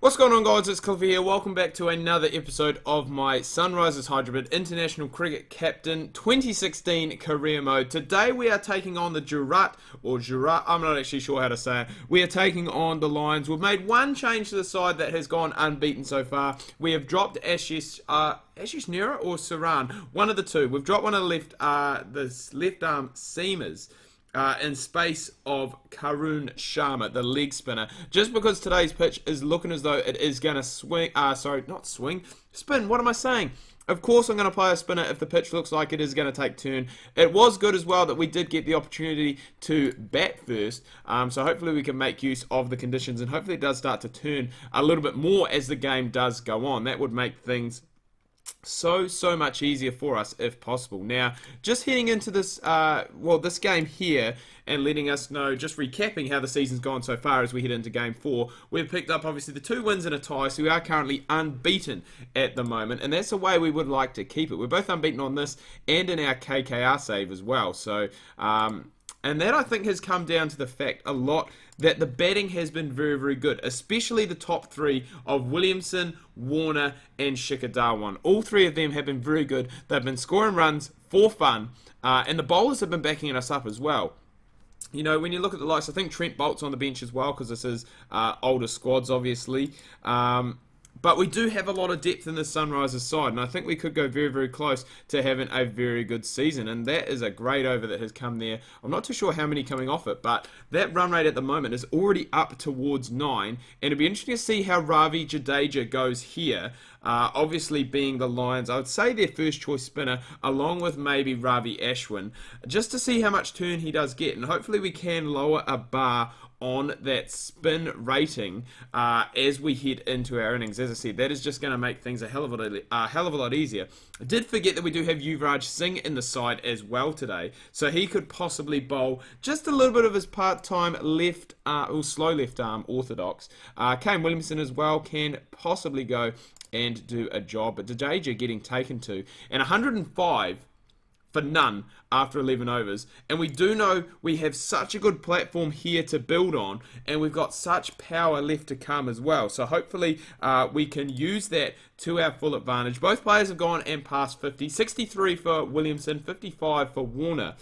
What's going on, guys? It's Cliffy here. Welcome back to another episode of my Sunrisers Hyderabad International Cricket Captain 2016 career mode. Today we are taking on the Gujarat, I'm not actually sure how to say it. We are taking on the Lions. We've made one change to the side that has gone unbeaten so far. We have dropped Ashish Nehra or Saran, one of the two. We've dropped one of the left arm seamers. In space of Karun Sharma, the leg spinner. Just because today's pitch is looking as though it is going to spin. What am I saying? Of course I'm going to play a spinner if the pitch looks like it is going to take turn. It was good as well that we did get the opportunity to bat first. So hopefully we can make use of the conditions and hopefully it does start to turn a little bit more as the game does go on. That would make things so much easier for us if possible. Now, just heading into this this game here and letting us know, just recapping how the season's gone so far as we head into game 4, we've picked up obviously the 2 wins and a tie, so we are currently unbeaten at the moment, and that's the way we would like to keep it. We're both unbeaten on this and in our KKR save as well, so and that I think has come down to the fact a lot that the batting has been very good, especially the top 3 of Williamson, Warner and Shikhar Dhawan. All 3 of them have been very good. They've been scoring runs for fun, and the bowlers have been backing us up as well. You know, when you look at the likes, I think Trent Bolt's on the bench as well because this is older squads, obviously. But we do have a lot of depth in the Sunrisers side, and I think we could go very close to having a very good season, and that is a great over that has come there. I'm not too sure how many coming off it, but that run rate at the moment is already up towards 9, and it'll be interesting to see how Ravi Jadeja goes here. Obviously being the Lions, I would say their first choice spinner, along with maybe Ravi Ashwin, just to see how much turn he does get, and hopefully we can lower a bar on that spin rating as we head into our innings. As I said, that is just going to make things a hell of a lot easier. I did forget that we do have Yuvraj Singh in the side as well today, so he could possibly bowl just a little bit of his part-time left, or slow left arm orthodox. Kane Williamson as well can possibly go and do a job, but Jadeja getting taken to, and 105 for none after 11 overs, and we do know we have such a good platform here to build on, and we've got such power left to come as well, so hopefully we can use that to our full advantage. Both players have gone and passed 50, 63 for Williamson, 55 for Warner,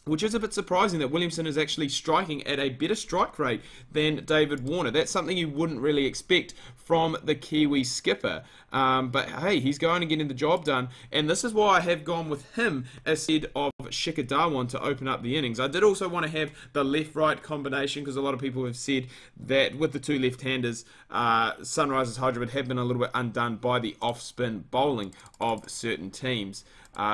which is a bit surprising that Williamson is actually striking at a better strike rate than David Warner. That's something you wouldn't really expect from the Kiwi skipper. But hey, he's going and getting the job done. And this is why I have gone with him instead of Shikhar Dhawan to open up the innings. I did also want to have the left-right combination because a lot of people have said that with the 2 left-handers, Sunrisers Hyderabad have been a little bit undone by the off-spin bowling of certain teams.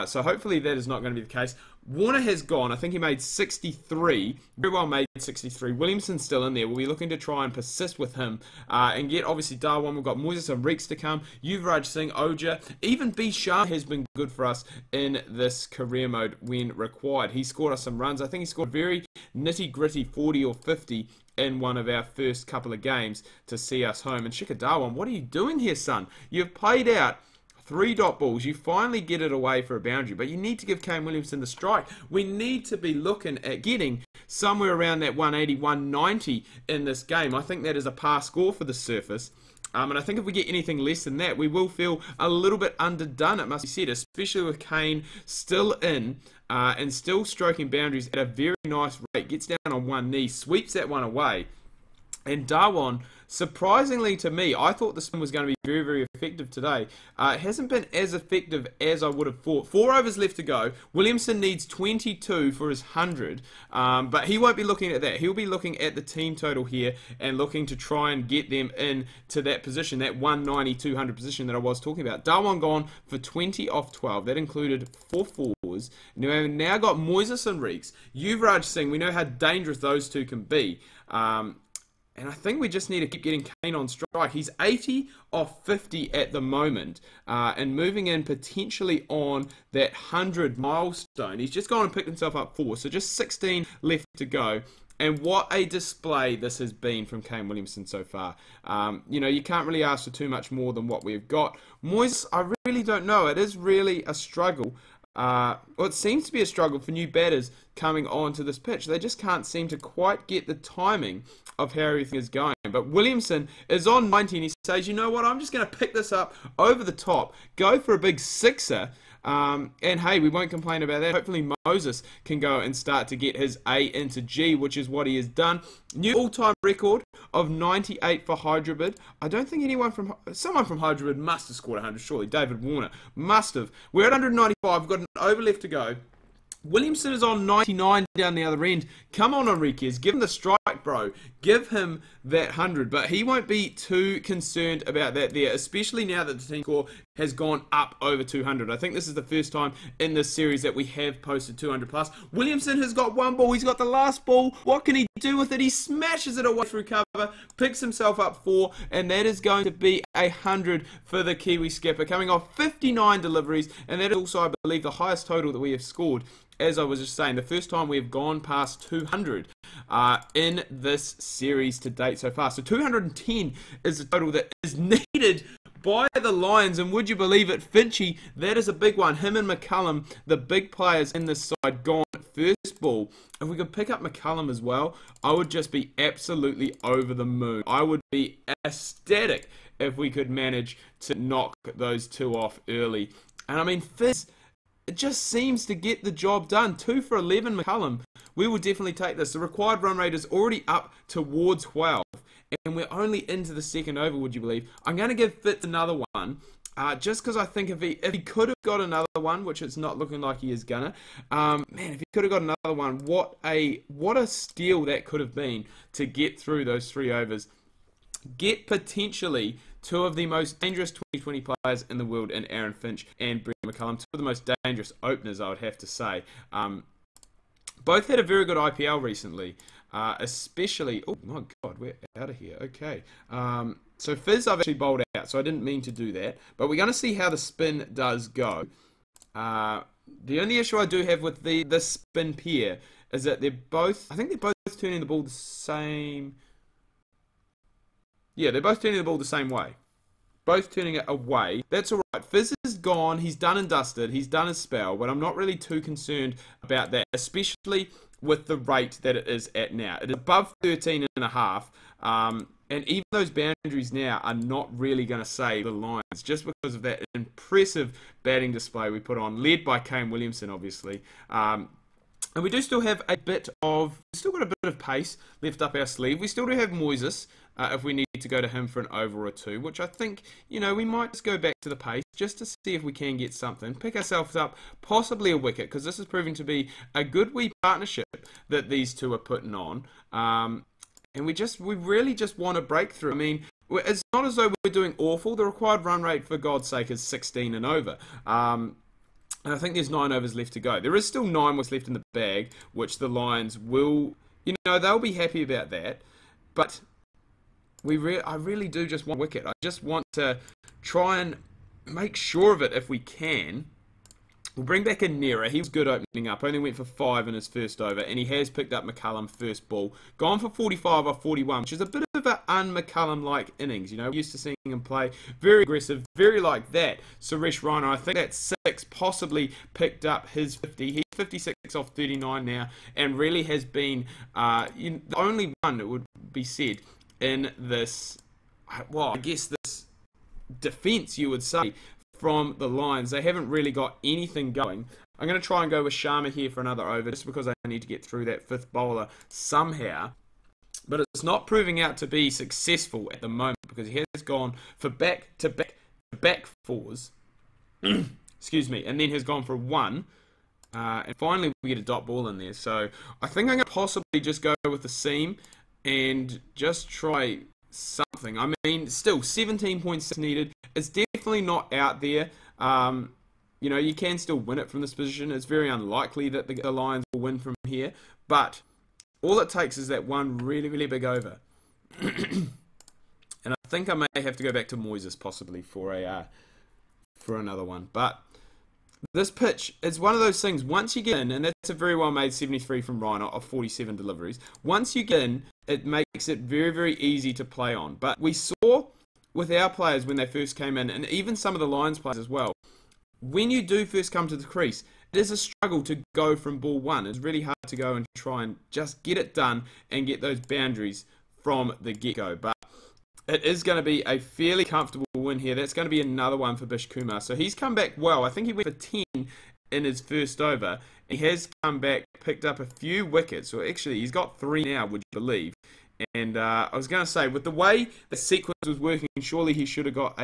So hopefully that is not going to be the case. Warner has gone. I think he made 63. Very well made 63. Williamson's still in there. We'll be looking to try and persist with him and get obviously Dhawan. We've got Moises and Reeks to come. Yuvraj Singh, Oja. Even B. Shah has been good for us in this career mode when required. He scored us some runs. I think he scored very nitty-gritty 40 or 50 in one of our first couple of games to see us home. And Shikhar Dhawan, what are you doing here, son? You've played out 3 dot balls, you finally get it away for a boundary, but you need to give Kane Williamson the strike. We need to be looking at getting somewhere around that 180, 190 in this game. I think that is a par score for the surface. And I think if we get anything less than that, we will feel a little bit underdone, it must be said, especially with Kane still in and still stroking boundaries at a very nice rate. Gets down on one knee, sweeps that one away. And Dhawan, surprisingly to me, I thought the spin was going to be very effective today. It hasn't been as effective as I would have thought. 4 overs left to go. Williamson needs 22 for his 100, but he won't be looking at that. He'll be looking at the team total here and looking to try and get them into that position, that 190, 200 position that I was talking about. Dhawan gone for 20 off 12. That included 4 fours. We've now got Moises and Reeks. Yuvraj Singh, we know how dangerous those two can be. And I think we just need to keep getting Kane on strike. He's 80 off 50 at the moment and moving in potentially on that 100 milestone. He's just gone and picked himself up 4, so just 16 left to go. And what a display this has been from Kane Williamson so far. You know, you can't really ask for too much more than what we've got. Moises, I really don't know. It is really a struggle well, it seems to be a struggle for new batters coming onto this pitch. They just can't seem to quite get the timing of how everything is going. But Williamson is on 90 and he says, you know what, I'm just going to pick this up over the top, go for a big sixer. And hey, we won't complain about that. Hopefully Moses can go and start to get his A into G, which is what he has done. New all-time record of 98 for Hyderabad. I don't think someone from Hyderabad must have scored 100, surely. David Warner must have. We're at 195, we've got an over left to go. Williamson is on 99 down the other end. Come on, Enriquez. Give him the strike, bro. Give him that 100. But he won't be too concerned about that there, especially now that the team score has gone up over 200. I think this is the first time in this series that we have posted 200 plus. Williamson has got one ball. He's got the last ball. What can he do with it? He smashes it away through cover, picks himself up 4, and that is going to be 100 for the Kiwi skipper, coming off 59 deliveries, and that is also, I believe, the highest total that we have scored. As I was just saying, the first time we have gone past 200 in this series to date so far. So 210 is the total that is needed by the Lions, and would you believe it, Finchy, that is a big one. Him and McCullum, the big players in this side, gone first ball. If we could pick up McCullum as well, I would just be absolutely over the moon. I would be ecstatic if we could manage to knock those two off early. And I mean, Fizz, it just seems to get the job done. 2 for 11 McCullum. We will definitely take this. The required run rate is already up towards 12. And we're only into the second over, would you believe? I'm going to give Fitz another one. Just because I think if he could have got another one, which it's not looking like he is gonna, man, if he could have got another one, what a steal that could have been to get through those 3 overs. Get potentially 2 of the most dangerous 2020 players in the world in Aaron Finch and Brendon McCullum. 2 of the most dangerous openers, I would have to say. Both had a very good IPL recently, especially... Oh my God, we're out of here. Okay. So Fizz I've actually bowled out, so I didn't mean to do that. But we're going to see how the spin does go. The only issue I do have with the spin pair is that they're both... I think they're both turning the ball the same... Yeah, they're both turning the ball the same way. Both turning it away. That's alright. Fizz is gone. He's done and dusted. He's done his spell. But I'm not really too concerned about that, especially with the rate that it is at now. It is above 13.5. And even those boundaries now are not really going to save the Lions, just because of that impressive batting display we put on, led by Kane Williamson, obviously. And we do still have a bit of... We've still got a bit of pace left up our sleeve. We still do have Moises, if we need to go to him for an over or 2, which I think, you know, we might just go back to the pace just to see if we can get something. Pick ourselves up, possibly a wicket, because this is proving to be a good wee partnership that these two are putting on. And we really just want a breakthrough. I mean, it's not as though we're doing awful. The required run rate, for God's sake, is 16 and over. And I think there's 9 overs left to go. There is still 9 what's left in the bag, which the Lions will, you know, they'll be happy about that. But I really do just want a wicket. I just want to try and make sure of it if we can. We'll bring back in Nera. He was good opening up. Only went for 5 in his first over. And he has picked up McCullum first ball. Gone for 45 off 41, which is a bit of an un-McCullum-like innings. You know, we're used to seeing him play very aggressive, very like that. Suresh Raina, I think that 6 possibly picked up his 50. He's 56 off 39 now. And really has been the only one, it would be said, in this, well, I guess this defence, you would say, from the Lions. They haven't really got anything going. I'm going to try and go with Sharma here for another over, just because I need to get through that 5th bowler somehow. But it's not proving out to be successful at the moment, because he has gone for back-to-back 4s. Excuse me. And then has gone for 1. And finally we get a dot ball in there. So I think I'm going to possibly just go with the seam and just try something. I mean, still 17.6 needed. It's definitely not out there. You know, you can still win it from this position. It's very unlikely that the Lions will win from here, but all it takes is that one really, really big over. And I think I may have to go back to Moises possibly for another one. But this pitch is one of those things, once you get in, and that's a very well made 73 from Rhino of 47 deliveries. Once you get in, it makes it very, very easy to play on. But we saw with our players when they first came in, and even some of the Lions players as well, when you do first come to the crease, it is a struggle to go from ball one. It's really hard to go and try and just get it done and get those boundaries from the get-go. But it is going to be a fairly comfortable win here. That's going to be another one for Bish Kumar. So he's come back well. I think he went for 10 in his first over. He has come back, picked up a few wickets. So actually, he's got 3 now, would you believe? And I was going to say, with the way the sequence was working, surely he should have got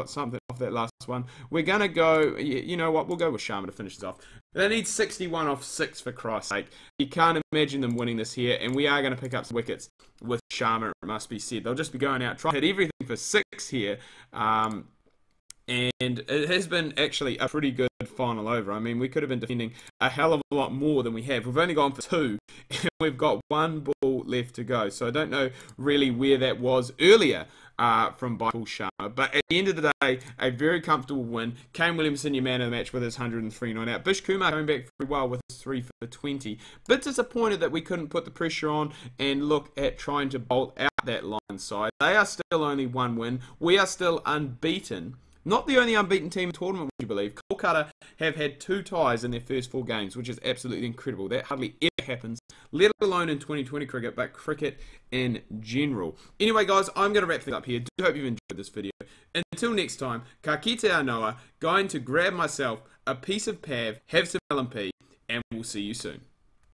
something off that last one. We're going to go, you know what, we'll go with Sharma to finish this off. They need 61 off 6, for Christ's sake. You can't imagine them winning this here, and we are going to pick up some wickets with Sharma, it must be said. They'll just be going out, trying to hit everything for 6 here. And it has been actually a pretty good final over. I mean, we could have been defending a hell of a lot more than we have. We've only gone for 2, and we've got 1 ball left to go. So I don't know really where that was earlier from Paul Sharma. But at the end of the day, a very comfortable win. Kane Williamson, your man of the match, with his 103 not out. Bish Kumar coming back very well with his 3 for 20. Bit disappointed that we couldn't put the pressure on and look at trying to bolt out that Lions side. They are still only 1 win. We are still unbeaten. Not the only unbeaten team in the tournament, would you believe? Kolkata have had 2 ties in their first 4 games, which is absolutely incredible. That hardly ever happens, let alone in 2020 cricket, but cricket in general. Anyway, guys, I'm going to wrap things up here. Do hope you've enjoyed this video. Until next time, ka kite anoa, going to grab myself a piece of pav, have some LMP, and we'll see you soon.